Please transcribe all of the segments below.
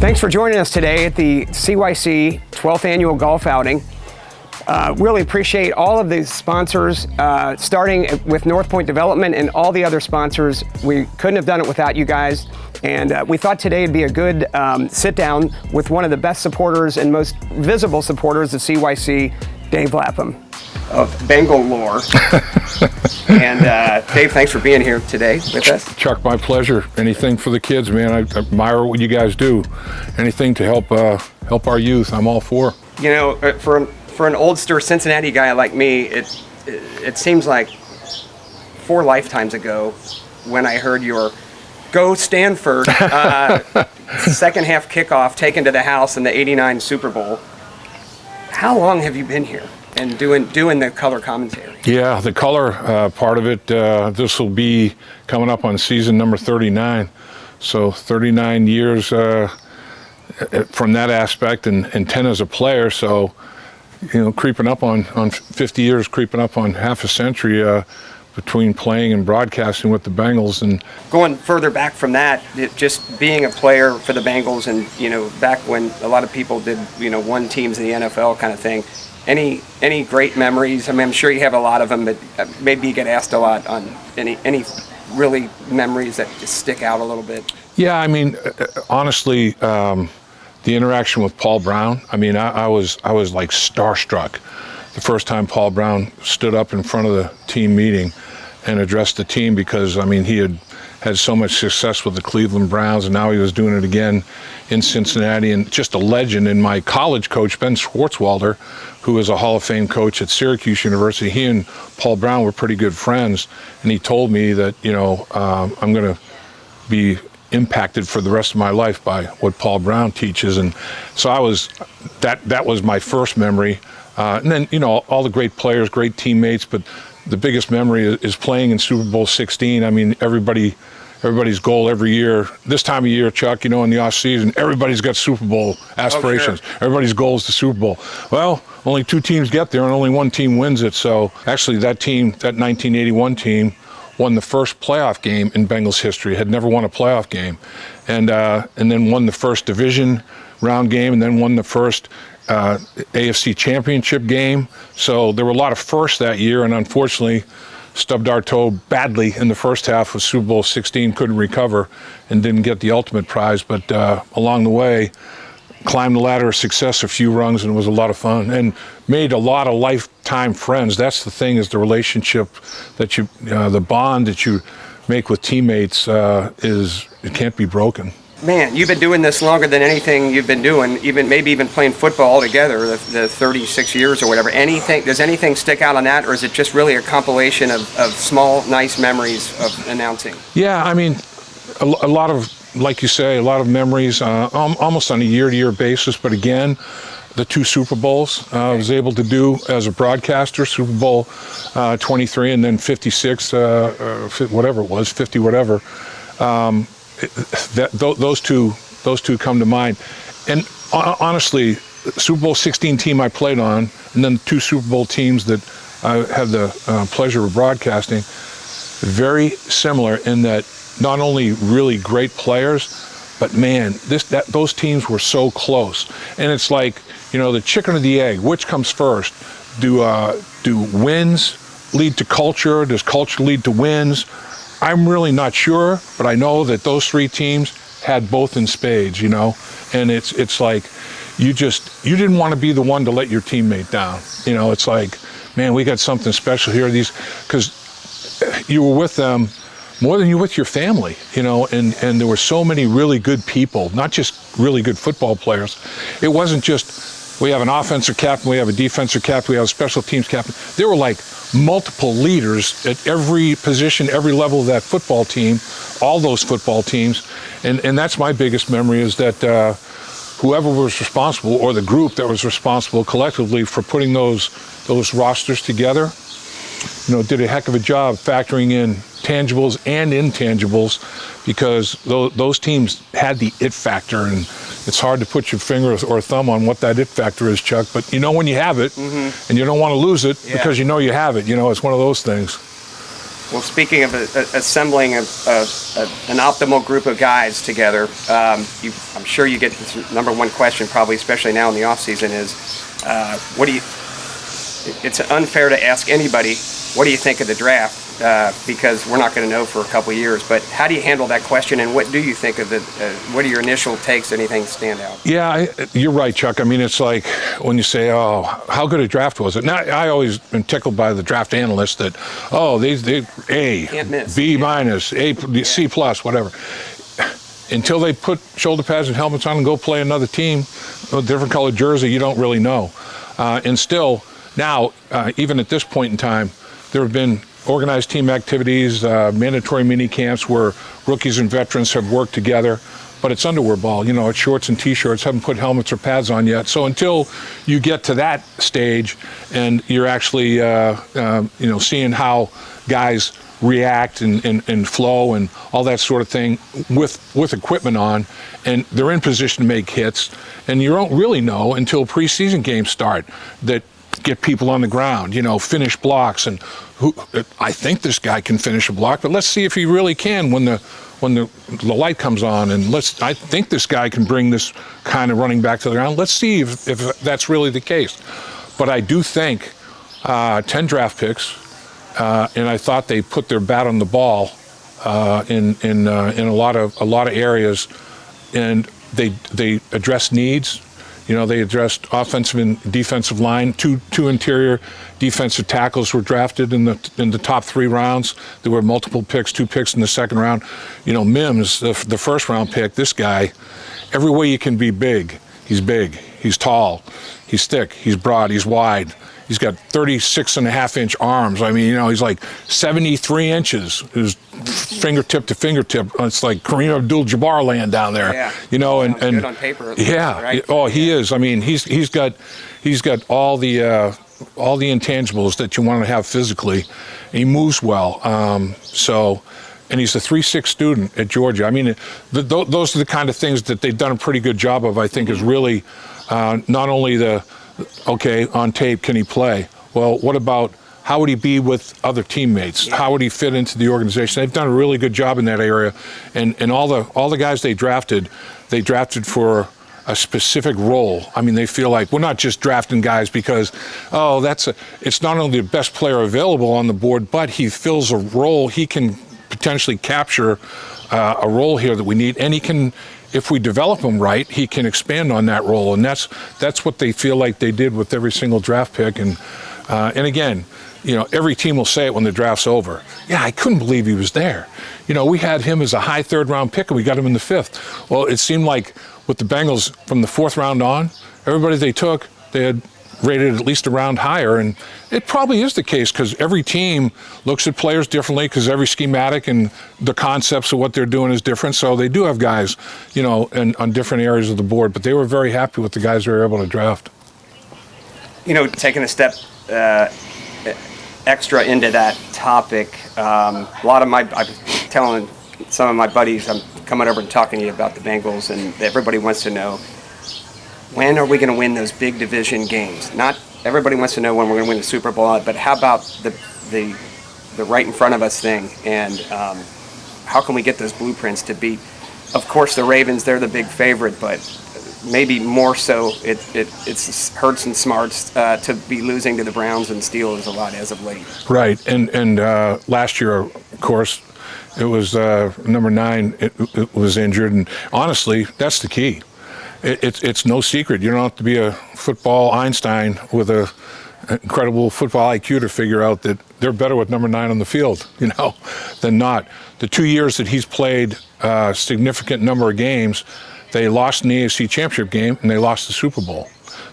Thanks for joining us today at the CYC 12th Annual Golf Outing. Really appreciate all of the sponsors, starting with North Point Development and all the other sponsors. We couldn't have done it without you guys. And we thought today would be a good sit down with one of the best supporters and most visible supporters of CYC, Dave Lapham of Bengal lore. And Dave, thanks for being here today with us. Chuck, my pleasure. Anything for the kids, man. I admire what you guys do. Anything to help our youth, I'm all for. You know, for an oldster Cincinnati guy like me, it seems like 4 lifetimes ago when I heard your Go Stanford second half kickoff taken to the house in the '89 Super Bowl. How long have you been here and doing the color commentary? Yeah, the color part of it, this will be coming up on season number 39. So 39 years from that aspect and 10 as a player. So, you know, creeping up on 50 years, creeping up on half a century between playing and broadcasting with the Bengals. And going further back from that, just being a player for the Bengals and, you know, back when a lot of people did, you know, one teams in the NFL kind of thing. Any great memories? I mean, I'm sure you have a lot of them, but maybe you get asked a lot on any really memories that just stick out a little bit. Yeah, I mean, honestly, the interaction with Paul Brown. I mean, I was like starstruck the first time Paul Brown stood up in front of the team meeting and addressed the team, because I mean, he had so much success with the Cleveland Browns, and now he was doing it again in Cincinnati. And just a legend. And my college coach, Ben Schwartzwalder, who is a Hall of Fame coach at Syracuse University, he and Paul Brown were pretty good friends, and he told me that, you know, I'm going to be impacted for the rest of my life by what Paul Brown teaches. And so that was my first memory. And then, you know, all the great players, great teammates, but the biggest memory is playing in Super Bowl 16. I mean, everybody's goal every year, this time of year, Chuck, you know, in the off season, everybody's got Super Bowl aspirations. Oh, sure. Everybody's goal is the Super Bowl. Well, only 2 teams get there and only 1 team wins it. So actually that 1981 team won the first playoff game in Bengals history, had never won a playoff game. And then won the first division round game, and then won the first AFC championship game. So there were a lot of firsts that year, and unfortunately stubbed our toe badly in the first half of Super Bowl 16, couldn't recover and didn't get the ultimate prize. But along the way, climbed the ladder of success a few rungs, and it was a lot of fun and made a lot of lifetime friends. That's the thing, is the relationship that you, the bond that you make with teammates it can't be broken. Man, you've been doing this longer than anything you've been doing, maybe even playing football altogether, the 36 years or whatever. Does anything stick out on that, or is it just really a compilation of small, nice memories of announcing? Yeah, I mean, a lot of, like you say, a lot of memories, almost on a year-to-year basis. But again, the 2 Super Bowls I was able to do as a broadcaster, Super Bowl 23 and then 56, whatever it was, 50 whatever. Those two come to mind. And honestly, Super Bowl 16 team I played on, and then 2 Super Bowl teams that I had the pleasure of broadcasting, very similar in that not only really great players, but man, those teams were so close. And it's like, you know, the chicken or the egg, which comes first? Do wins lead to culture? Does culture lead to wins? I'm really not sure, but I know that those 3 teams had both in spades, you know, and it's like you didn't want to be the one to let your teammate down. You know, it's like, man, we got something special here. Because you were with them more than you were with your family, you know, and there were so many really good people, not just really good football players. It wasn't just, we have an offensive captain, we have a defensive captain, we have a special teams captain. There were like multiple leaders at every position, every level of that football team, all those football teams. And that's my biggest memory, is that whoever was responsible, or the group that was responsible collectively for putting those rosters together, you know, did a heck of a job factoring in tangibles and intangibles, because those teams had the it factor, and it's hard to put your finger or thumb on what that it factor is, Chuck, but you know when you have it, and you don't want to lose it because you know you have it. You know, it's one of those things. Well, speaking of assembling an optimal group of guys together, I'm sure you get this number one question, probably especially now in the off season, is what do you? It's unfair to ask anybody, what do you think of the draft? Because we're not going to know for a couple of years. But how do you handle that question, and what do you think of it? What are your initial takes? Anything stand out? Yeah, you're right, Chuck. I mean, it's like when you say, "Oh, how good a draft was it?" Now, I always been tickled by the draft analysts that, "Oh, they A, B minus, A, C plus, whatever." Until they put shoulder pads and helmets on and go play another team, a different colored jersey, you don't really know. And still, now, even at this point in time, there have been organized team activities, mandatory mini camps where rookies and veterans have worked together, but it's underwear ball. You know, it's shorts and T-shirts, haven't put helmets or pads on yet. So until you get to that stage and you're actually, seeing how guys react and flow and all that sort of thing with equipment on, and they're in position to make hits, and you don't really know until preseason games start that get people on the ground, finish blocks, and I think this guy can finish a block, but let's see if he really can when the light comes on, and I think this guy can bring this kind of running back to the ground. Let's see if that's really the case. But I do think 10 draft picks, and I thought they put their bat on the ball in a lot of areas, and they address needs. They addressed offensive and defensive line. Two interior defensive tackles were drafted in the top 3 rounds. There were multiple picks, 2 picks in the second round. Mims, the first round pick, this guy, every way you can be big. He's tall, he's thick, he's broad, he's wide. He's got 36.5-inch arms. I mean, he's like 73 inches. His fingertip to fingertip. It's like Kareem Abdul-Jabbar laying down there. Yeah. And good on paper. Yeah. Right? Oh, he is. I mean, he's got all the intangibles that you want to have physically. He moves well. And he's a 3.6 student at Georgia. I mean, those are the kind of things that they've done a pretty good job of. I think is really not only on tape, can he play? Well, what about how would he be with other teammates? How would he fit into the organization? They've done a really good job in that area, and all the guys they drafted for a specific role. I mean, they feel like we're not just drafting guys because, it's not only the best player available on the board, but he fills a role. He can potentially capture a role here that we need, and he can. If we develop him right, he can expand on that role, and that's what they feel like they did with every single draft pick. And again, every team will say it when the draft's over. Yeah, I couldn't believe he was there. We had him as a high 3rd round pick, and we got him in the 5th. Well, it seemed like with the Bengals from the 4th round on, everybody they took, they had rated at least a round higher, and it probably is the case because every team looks at players differently because every schematic and the concepts of what they're doing is different. So they do have guys, on different areas of the board, but they were very happy with the guys they were able to draft. Taking a step extra into that topic, I'm telling some of my buddies, I'm coming over and talking to you about the Bengals, and everybody wants to know, when are we going to win those big division games? Not everybody wants to know when we're going to win the Super Bowl, but how about the right in front of us thing? And how can we get those blueprints to beat? Of course, the Ravens, they're the big favorite, but maybe more so it's hurts and smarts to be losing to the Browns and Steelers a lot as of late. Right, and last year, of course, it was number 9. It was injured, and honestly, that's the key. It's no secret. You don't have to be a football Einstein with an incredible football IQ to figure out that they're better with number 9 on the field, than not. The 2 years that he's played a significant number of games, they lost in the AFC Championship game and they lost the Super Bowl.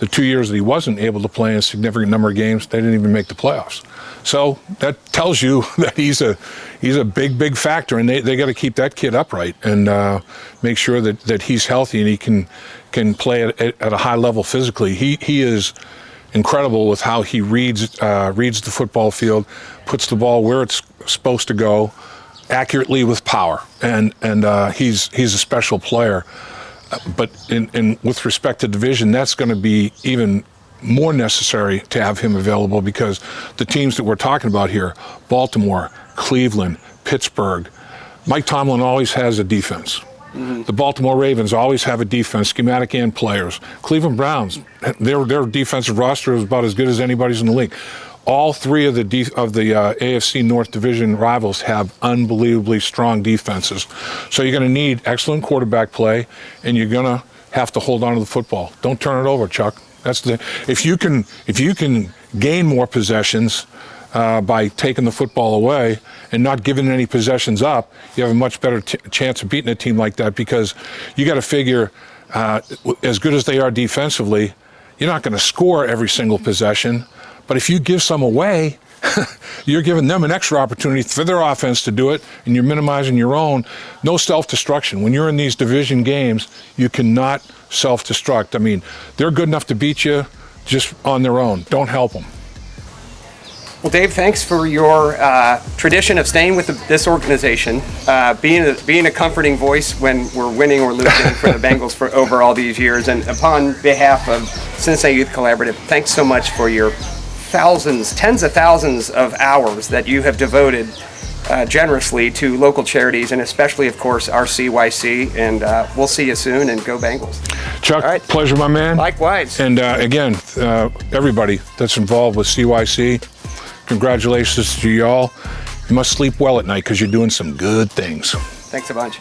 The 2 years that he wasn't able to play in a significant number of games, they didn't even make the playoffs. So that tells you that he's a big factor, and they got to keep that kid upright and make sure that he's healthy and he can play at a high level physically. He is incredible with how he reads the football field, puts the ball where it's supposed to go, accurately with power, and he's a special player. But in with respect to division, that's going to be even more necessary to have him available because the teams that we're talking about here, Baltimore, Cleveland, Pittsburgh, Mike Tomlin always has a defense. The Baltimore Ravens always have a defense, schematic and players. Cleveland Browns, their defensive roster is about as good as anybody's in the league. All three of the AFC North Division rivals have unbelievably strong defenses. So you're going to need excellent quarterback play, and you're going to have to hold on to the football. Don't turn it over, Chuck. If you can gain more possessions by taking the football away and not giving any possessions up, you have a much better chance of beating a team like that because you got to figure, as good as they are defensively, you're not going to score every single possession. But if you give some away, you're giving them an extra opportunity for their offense to do it, and you're minimizing your own. No self-destruction. When you're in these division games, you cannot self-destruct. I mean, they're good enough to beat you just on their own. Don't help them. Well, Dave, thanks for your tradition of staying with this organization, being a comforting voice when we're winning or losing for the Bengals for over all these years. And upon behalf of Cincinnati Youth Collaborative, thanks so much for your tens of thousands of hours that you have devoted generously to local charities, and especially, of course, our CYC. And we'll see you soon, and go Bengals. Chuck, all right. Pleasure, my man. Likewise. And again, everybody that's involved with CYC, congratulations to y'all. You must sleep well at night because you're doing some good things. Thanks a bunch.